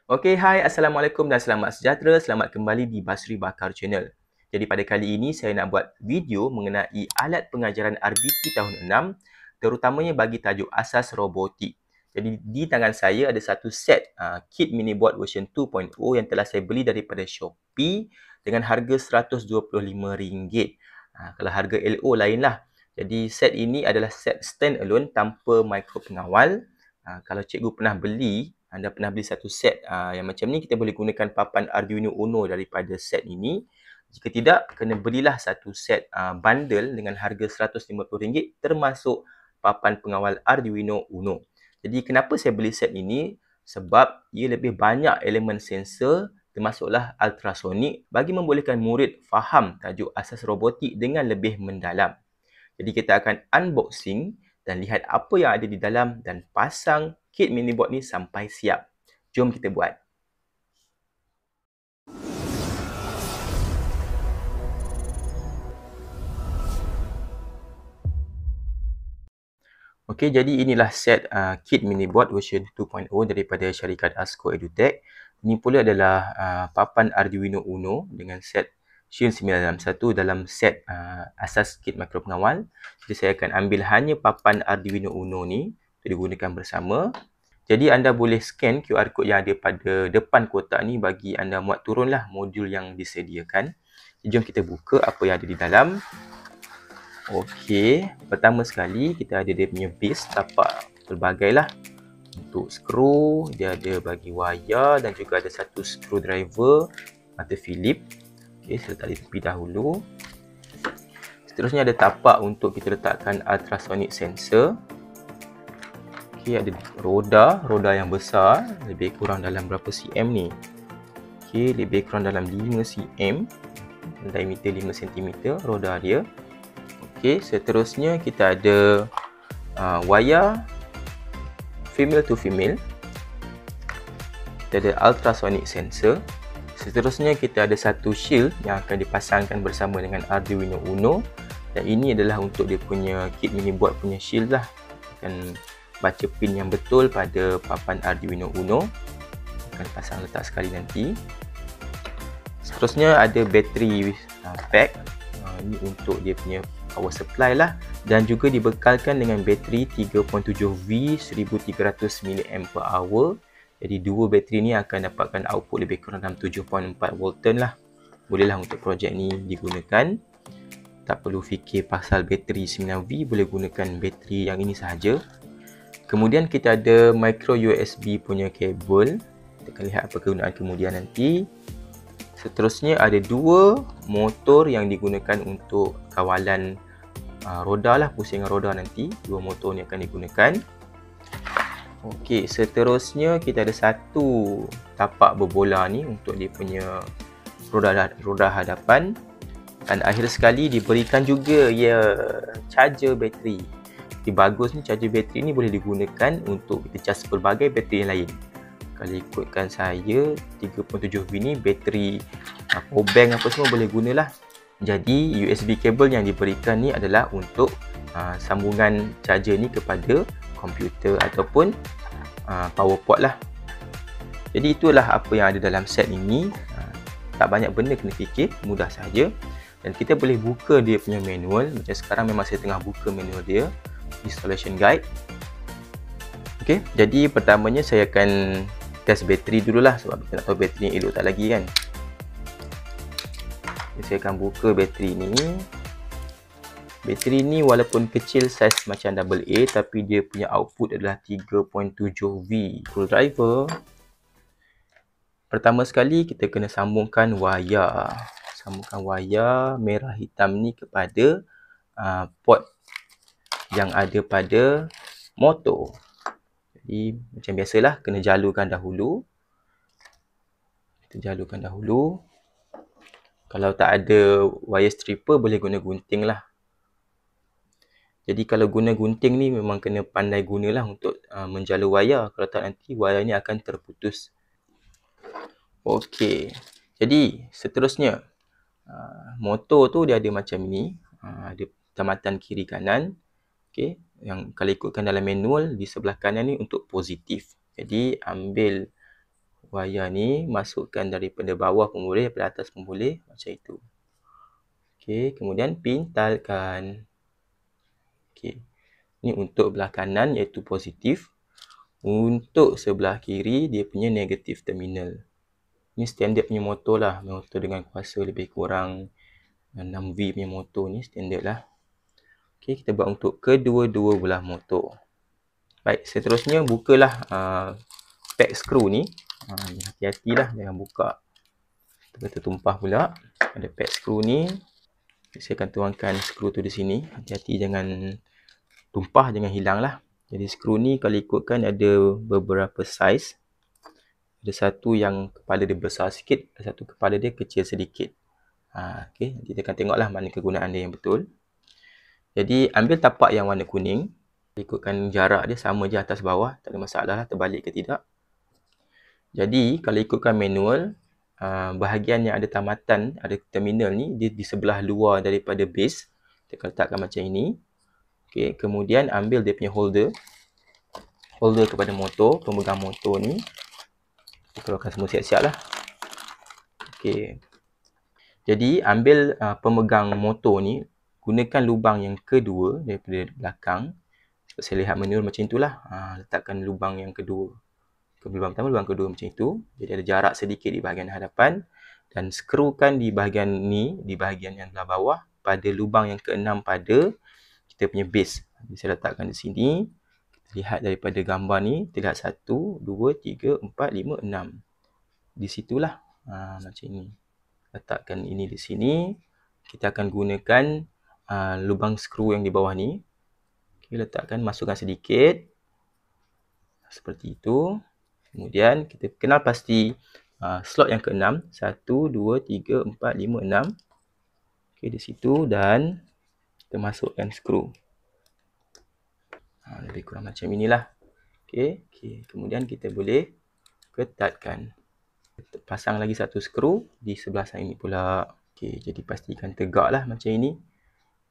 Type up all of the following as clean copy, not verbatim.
Okey, hai, Assalamualaikum dan selamat sejahtera. Selamat kembali di Basri Bakar Channel. Jadi pada kali ini saya nak buat video mengenai alat pengajaran RBT tahun 6, terutamanya bagi tajuk asas robotik. Jadi di tangan saya ada satu set kit mini board version 2.0 yang telah saya beli daripada Shopee dengan harga RM125. Kalau harga LO lainlah. Jadi set ini adalah set stand alone tanpa mikro pengawal. Kalau cikgu pernah beli, anda pernah beli satu set yang macam ni, kita boleh gunakan papan Arduino Uno daripada set ini. Jika tidak, kena belilah satu set bundle dengan harga RM150 termasuk papan pengawal Arduino Uno. Jadi kenapa saya beli set ini? Sebab ia lebih banyak elemen sensor termasuklah ultrasonik bagi membolehkan murid faham tajuk asas robotik dengan lebih mendalam. Jadi kita akan unboxing dan lihat apa yang ada di dalam dan pasang kit mini board ni sampai siap. Jom kita buat. Okey, jadi inilah set kit mini board version 2.0 daripada syarikat ASCO EduTech. Ini pula adalah papan Arduino Uno dengan set Shield 961 dalam set asas kit makro pengawal. Jadi saya akan ambil hanya papan Arduino Uno ni untuk digunakan bersama. Jadi anda boleh scan QR code yang ada pada depan kotak ni bagi anda muat turunlah modul yang disediakan. Jom kita buka apa yang ada di dalam. Okey, pertama sekali kita ada dia punya base tapak pelbagai lah. Untuk skru, dia ada bagi wayar dan juga ada satu screwdriver mata Philip. Okey, saya letak di tepi dahulu. Seterusnya ada tapak untuk kita letakkan ultrasonic sensor. Okey, ada roda yang besar, lebih kurang dalam berapa cm ni? Okey, lebih kurang dalam 5 cm. Diameter 5 cm roda dia. Okey, seterusnya kita ada wayar female to female. Kita ada ultrasonic sensor. Seterusnya kita ada satu shield yang akan dipasangkan bersama dengan Arduino Uno. Dan ini adalah untuk dia punya kit mini board punya shield lah. Akan baca pin yang betul pada papan Arduino Uno. Akan pasang letak sekali nanti. Seterusnya ada bateri pack. Ini untuk dia punya power supply lah, dan juga dibekalkan dengan bateri 3.7V 1300 mAh. Jadi dua bateri ni akan dapatkan output lebih kurang dalam 7.4 volten lah. Bolehlah untuk projek ni digunakan. Tak perlu fikir pasal bateri 9V, boleh gunakan bateri yang ini sahaja. Kemudian kita ada micro USB punya kabel. Kita akan lihat apa kegunaan kemudian nanti. Seterusnya ada dua motor yang digunakan untuk kawalan roda lah, pusingan roda nanti. Dua motor ni akan digunakan. Okey, seterusnya kita ada satu tapak berbola ni untuk dia punya roda hadapan. Dan akhir sekali diberikan juga charger bateri. Jadi bagus ni, charger bateri ni boleh digunakan untuk kita cas pelbagai bateri yang lain. Kalau ikutkan saya 3.7V ni bateri power bank apa semua boleh gunalah. Jadi USB kabel yang diberikan ni adalah untuk sambungan charger ni kepada komputer ataupun power port lah. Jadi itulah apa yang ada dalam set ini. Tak banyak benda kena fikir, mudah saja. Dan kita boleh buka dia punya manual. Macam sekarang memang saya tengah buka manual dia, installation guide. Okey, jadi pertamanya saya akan test bateri dululah sebab kita nak tahu bateri ni elok tak lagi kan. Jadi saya akan buka bateri ni. Bateri ni walaupun kecil saiz macam AA tapi dia punya output adalah 3.7V. Screwdriver. Pertama sekali kita kena sambungkan wayar. Sambungkan wayar merah hitam ni kepada port yang ada pada motor. Jadi macam biasalah kena jalurkan dahulu. Kita jalurkan dahulu. Kalau tak ada wire stripper boleh guna gunting lah. Jadi kalau guna gunting ni memang kena pandai gunalah untuk menjalur wayar. Kalau tak nanti wayar ni akan terputus. Okey. Jadi seterusnya motor tu dia ada macam ni. Ada tamatan kiri kanan. Okey, yang kalau ikutkan dalam manual di sebelah kanan ni untuk positif. Jadi ambil wayar ni masukkan daripada bawah pun boleh, daripada atas pun boleh, macam itu. Okey, kemudian pintalkan. Okey. Ni untuk belah kanan iaitu positif. Untuk sebelah kiri dia punya negatif terminal. Ni standard punya motor lah, motor dengan kuasa lebih kurang 6V punya motor ni standard lah. Okey, kita buat untuk kedua-dua belah motor. Baik, seterusnya bukalah pack skru ni. Hati-hatilah jangan buka tertumpah pula. Ada pack skru ni. Saya akan tuangkan skru tu di sini. Hati-hati jangan tumpah, jangan hilang lah. Jadi skru ni kalau ikutkan ada beberapa saiz. Ada satu yang kepala dia besar sikit, ada satu kepala dia kecil sedikit. Okey, nanti kita akan tengoklah mana kegunaan dia yang betul. Jadi ambil tapak yang warna kuning. Ikutkan jarak dia sama je atas bawah, tak ada masalah lah terbalik ke tidak. Jadi kalau ikutkan manual, bahagian yang ada tamatan, ada terminal ni, dia di sebelah luar daripada base. Kita akan letakkan macam ini. Okey, kemudian ambil dia punya holder kepada motor, pemegang motor ni. Kita keluarkan semua siap-siap lah. Okey. Jadi ambil pemegang motor ni, gunakan lubang yang kedua daripada belakang. Saya lihat manual macam itulah. Letakkan lubang yang kedua. Lubang pertama, lubang kedua macam itu. Jadi ada jarak sedikit di bahagian hadapan. Dan skrukan di bahagian ni, di bahagian yang belah bawah, pada lubang yang keenam pada kita punya base. Jadi saya letakkan di sini. Kita lihat daripada gambar ni, kita lihat 1, 2, 3, 4, 5, 6. Di situlah. Macam ini. Letakkan ini di sini. Kita akan gunakan lubang skru yang di bawah ni. Okay, letakkan, masukkan sedikit. Seperti itu. Kemudian kita kenal pasti slot yang ke-6. 1, 2, 3, 4, 5, 6. Okay, di situ dan kita masukkan skru. Lebih kurang macam inilah. Okay. Kemudian kita boleh ketatkan. Pasang lagi satu skru di sebelah sini pula. Okay, jadi pastikan tegaklah macam ini.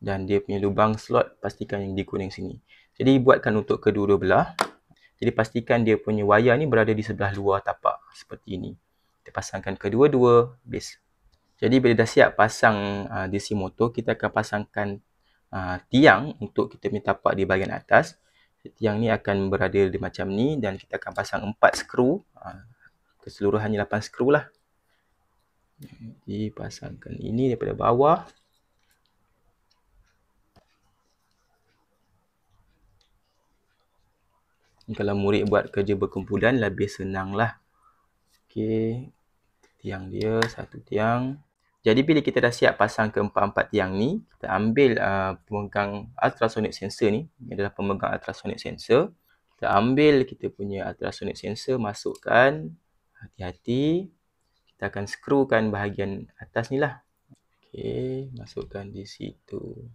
Dan dia punya lubang slot pastikan yang di kuning sini. Jadi buatkan untuk kedua-dua belah. Jadi pastikan dia punya wayar ni berada di sebelah luar tapak. Seperti ini. Kita pasangkan kedua-dua base. Jadi bila dah siap pasang DC motor, kita akan pasangkan tiang untuk kita punya tapak di bahagian atas. Tiang ni akan berada di macam ni dan kita akan pasang 4 skru. Keseluruhannya 8 skru lah. Jadi pasangkan ini daripada bawah. Kalau murid buat kerja berkumpulan lebih senang lah. Okey, tiang dia, satu tiang. Jadi bila kita dah siap pasang keempat-empat tiang ni, kita ambil pemegang ultrasonic sensor ni. Ini adalah pemegang ultrasonic sensor. Kita ambil kita punya ultrasonic sensor, masukkan. Hati-hati. Kita akan skrukan bahagian atas ni lah. Okey, masukkan di situ.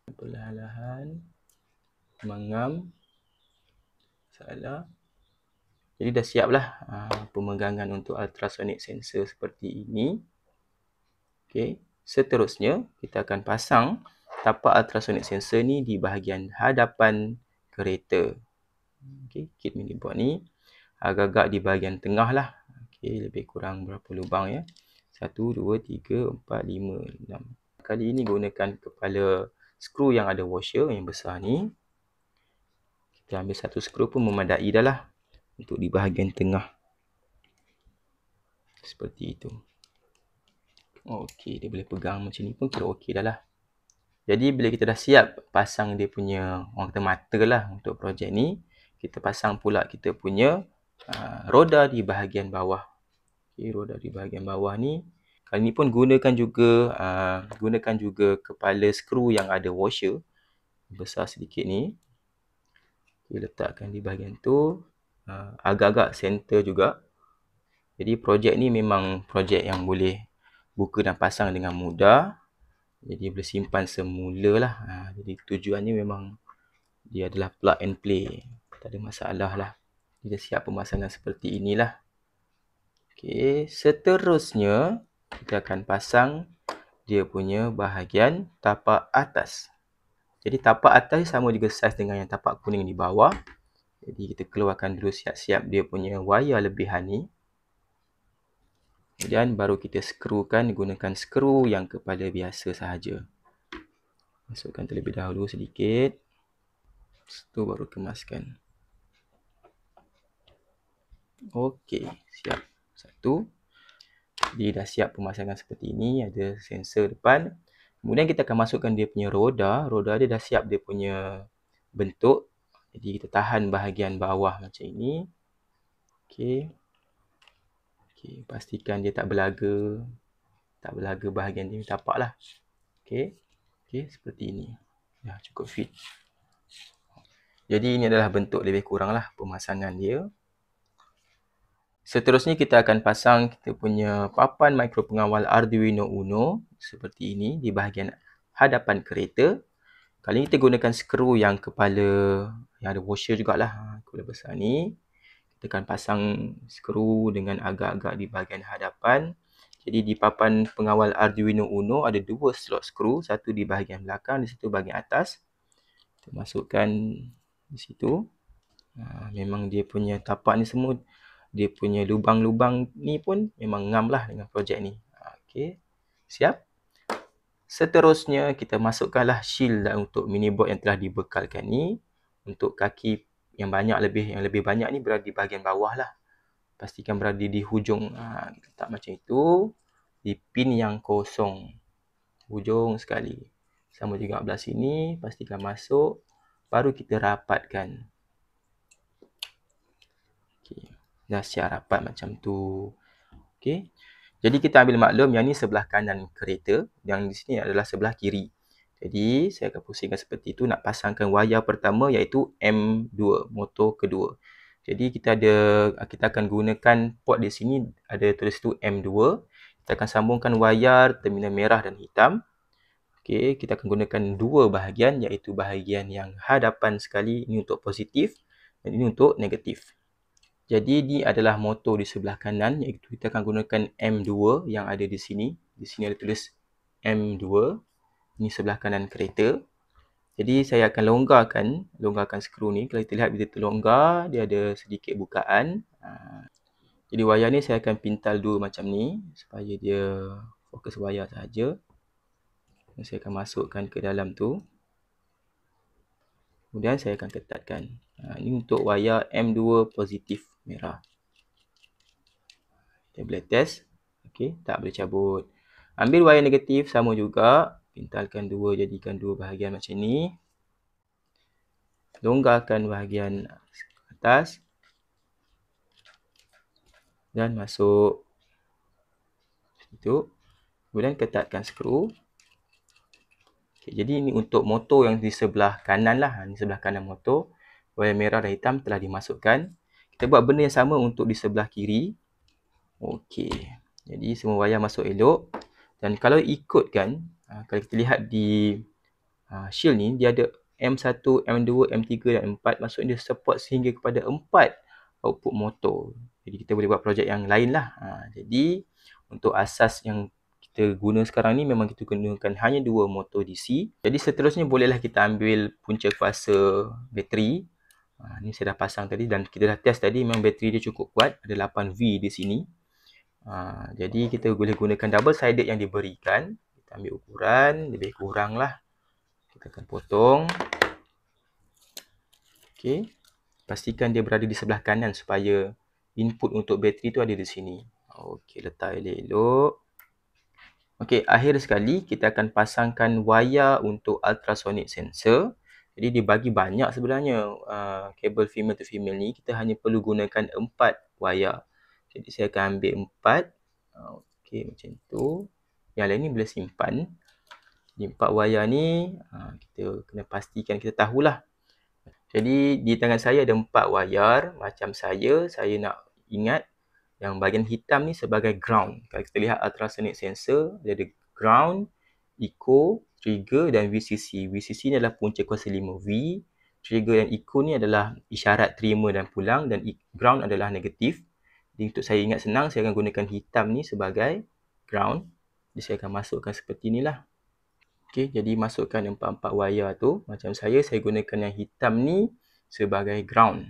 Perlahan-lahan. Mengam. Salah. Jadi dah siap lah pemegangan untuk ultrasonic sensor seperti ini. Okey. Seterusnya, kita akan pasang tapak ultrasonic sensor ni di bahagian hadapan kereta. Okey, kit mini board ni agak-agak di bahagian tengah lah. Okey, lebih kurang berapa lubang ya? 1, 2, 3, 4, 5, 6. Kali ini gunakan kepala skru yang ada washer yang besar ni. Kita ambil satu skru pun memadai dah lah untuk di bahagian tengah. Seperti itu. Okey, dia boleh pegang macam ni pun kira okey dah lah. Jadi bila kita dah siap pasang dia punya, orang kata mata lah untuk projek ni, kita pasang pula kita punya roda di bahagian bawah. Okey, roda di bahagian bawah ni. Kali ni pun gunakan juga kepala skru yang ada washer. Besar sedikit ni. Okay, letakkan di bahagian tu. Agak-agak center juga. Jadi projek ni memang projek yang boleh buka dan pasang dengan mudah. Jadi boleh simpan semula lah. Jadi tujuannya memang dia adalah plug and play. Tak ada masalah lah. Kita siap pemasangan seperti inilah. Okay, seterusnya kita akan pasang dia punya bahagian tapak atas. Jadi tapak atas sama juga saiz dengan yang tapak kuning di bawah. Jadi kita keluarkan dulu siap-siap dia punya wayar lebihan ni. Kemudian baru kita skrukan gunakan skru yang kepala biasa sahaja. Masukkan terlebih dahulu sedikit. Lepas baru kemaskan. Okey, siap. Satu. Jadi dah siap pemasangan seperti ini. Ada sensor depan. Kemudian kita akan masukkan dia punya roda. Roda dia dah siap dia punya bentuk. Jadi kita tahan bahagian bawah macam ini. Okey. Okey, pastikan dia tak berlaga. Tak berlaga bahagian ni, tapak lah. Okey. Okey, seperti ini. Dah cukup fit. Jadi ini adalah bentuk lebih kurang lah pemasangan dia. Seterusnya kita akan pasang kita punya papan mikro pengawal Arduino Uno seperti ini di bahagian hadapan kereta. Kali ini kita gunakan skru yang kepala yang ada washer jugalah. Kepala besar ni. Kita akan pasang skru dengan agak-agak di bahagian hadapan. Jadi di papan pengawal Arduino Uno ada dua slot skru. Satu di bahagian belakang, di situ bahagian atas. Kita masukkan di situ. Memang dia punya tapak ni semua, dia punya lubang-lubang ni pun memang ngam lah dengan projek ni. Okey, siap. Seterusnya kita masukkanlah shield untuk miniboard yang telah dibekalkan ni. Untuk kaki yang lebih banyak ni berada di bahagian bawah lah. Pastikan berada di hujung. Kita letak macam itu. Di pin yang kosong. Hujung sekali. Sama juga belah sini. Pastikan masuk. Baru kita rapatkan. Okey. Dah siap rapat macam tu. Okey. Jadi kita ambil maklum yang ni sebelah kanan kereta. Yang di sini adalah sebelah kiri. Jadi saya akan pusingkan seperti itu. Nak pasangkan wayar pertama iaitu M2. Motor kedua. Jadi kita akan gunakan port di sini. Ada tulis tu M2. Kita akan sambungkan wayar terminal merah dan hitam. Okey. Kita akan gunakan dua bahagian. Iaitu bahagian yang hadapan sekali. Ini untuk positif. Dan ini untuk negatif. Jadi ini adalah motor di sebelah kanan, iaitu kita akan gunakan M2 yang ada di sini. Di sini ada tulis M2. Ini sebelah kanan kereta. Jadi saya akan longgarkan skru ni. Kalau kita lihat bila terlonggar, dia ada sedikit bukaan. Jadi wayar ni saya akan pintal dulu macam ni supaya dia fokus wayar sahaja. Saya akan masukkan ke dalam tu. Kemudian saya akan ketatkan. Ini untuk wayar M2 positif merah. Kita boleh test. Okey, tak boleh cabut. Ambil wayar negatif sama juga. Pintalkan dua, jadikan dua bahagian macam ni. Longgarkan bahagian atas. Dan masuk. Itu. Kemudian ketatkan skru. Okay, jadi ini untuk motor yang di sebelah kanan lah. Ini sebelah kanan motor. Wayar merah dan hitam telah dimasukkan. Kita buat benda yang sama untuk di sebelah kiri. Okey. Jadi semua wayar masuk elok. Dan kalau ikutkan, kalau kita lihat di shield ni, dia ada M1, M2, M3 dan M4. Maksudnya dia support sehingga kepada 4 output motor. Jadi kita boleh buat projek yang lain lah. Jadi untuk asas yang kita guna sekarang ni memang kita gunakan hanya 2 motor DC. Jadi seterusnya bolehlah kita ambil punca kuasa bateri. Ni saya dah pasang tadi dan kita dah test tadi, memang bateri dia cukup kuat. Ada 8V di sini. Jadi kita boleh gunakan double sided yang diberikan. Kita ambil ukuran, lebih kurang lah. Kita akan potong. Okey. Pastikan dia berada di sebelah kanan supaya input untuk bateri tu ada di sini. Okey, letak elok-elok. Okey, akhir sekali kita akan pasangkan wayar untuk ultrasonic sensor. Jadi dia bagi banyak sebenarnya kabel female to female ni. Kita hanya perlu gunakan 4 wayar. Jadi saya akan ambil 4. Okey, macam tu. Yang lain ni boleh simpan. Di 4 wayar ni kita kena pastikan kita tahulah. Jadi di tangan saya ada 4 wayar. Macam saya nak ingat yang bahagian hitam ni sebagai ground. Kalau kita lihat ultrasonic sensor, dia ada ground, echo, trigger dan VCC. VCC ni adalah punca kuasa 5V. Trigger dan echo ni adalah isyarat terima dan pulang, dan ground adalah negatif. Jadi untuk saya ingat senang, saya akan gunakan hitam ni sebagai ground. Jadi saya akan masukkan seperti inilah. Okey, jadi masukkan 4 wayar tu. Macam saya gunakan yang hitam ni sebagai ground.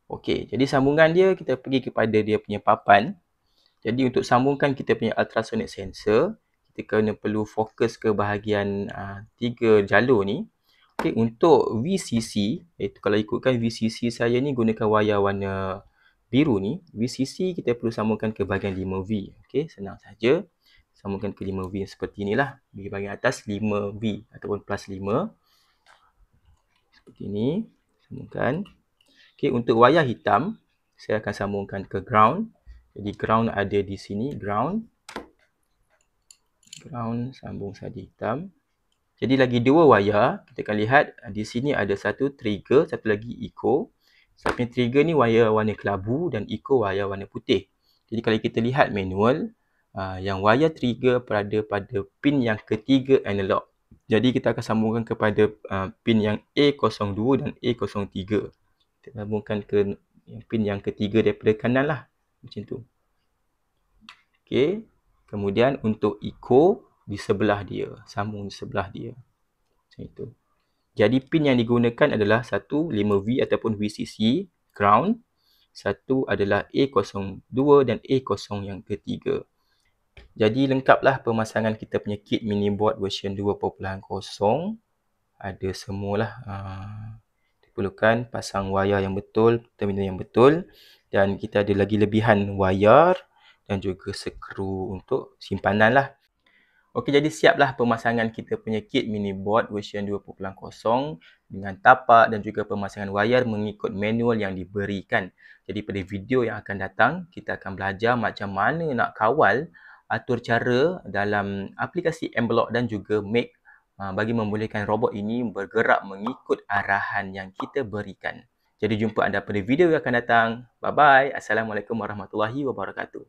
Okey, jadi sambungan dia kita pergi kepada dia punya papan. Jadi untuk sambungkan kita punya ultrasonic sensor, kita kena perlu fokus ke bahagian 3 jalur ni. Okey, untuk VCC, iaitu kalau ikutkan VCC saya ni gunakan wayar warna biru ni, VCC kita perlu sambungkan ke bahagian 5V. Okey, senang saja. Sambungkan ke 5V seperti inilah. Di bahagian atas 5V ataupun plus 5. Seperti ini. Sambungkan. Okey, untuk wayar hitam, saya akan sambungkan ke ground. Jadi ground ada di sini, ground. Ground sambung saja hitam. Jadi lagi dua wayar, kita akan lihat di sini ada satu trigger, satu lagi eco. Satu trigger ni wayar warna kelabu dan eco wayar warna putih. Jadi kalau kita lihat manual, yang wayar trigger berada pada pin yang ketiga analog. Jadi kita akan sambungkan kepada pin yang A02 dan A03. Kita sambungkan ke pin yang ketiga daripada kanan lah. Macam tu. Okey. Kemudian untuk eco di sebelah dia. Sambung di sebelah dia. Macam itu. Jadi pin yang digunakan adalah satu 5V ataupun VCC ground. Satu adalah A02 dan A0 yang ketiga. Jadi lengkaplah pemasangan kita punya kit mini board version 2.0. Ada semualah. Diperlukan pasang wayar yang betul, terminal yang betul, dan kita ada lagi lebihan wayar dan juga skru untuk simpanan lah. Okey, jadi siaplah pemasangan kita punya kit mini board version 2.0 dengan tapak dan juga pemasangan wayar mengikut manual yang diberikan. Jadi pada video yang akan datang, kita akan belajar macam mana nak kawal atur cara dalam aplikasi M-Block dan juga Make bagi membolehkan robot ini bergerak mengikut arahan yang kita berikan. Jadi jumpa anda pada video yang akan datang. Bye-bye. Assalamualaikum warahmatullahi wabarakatuh.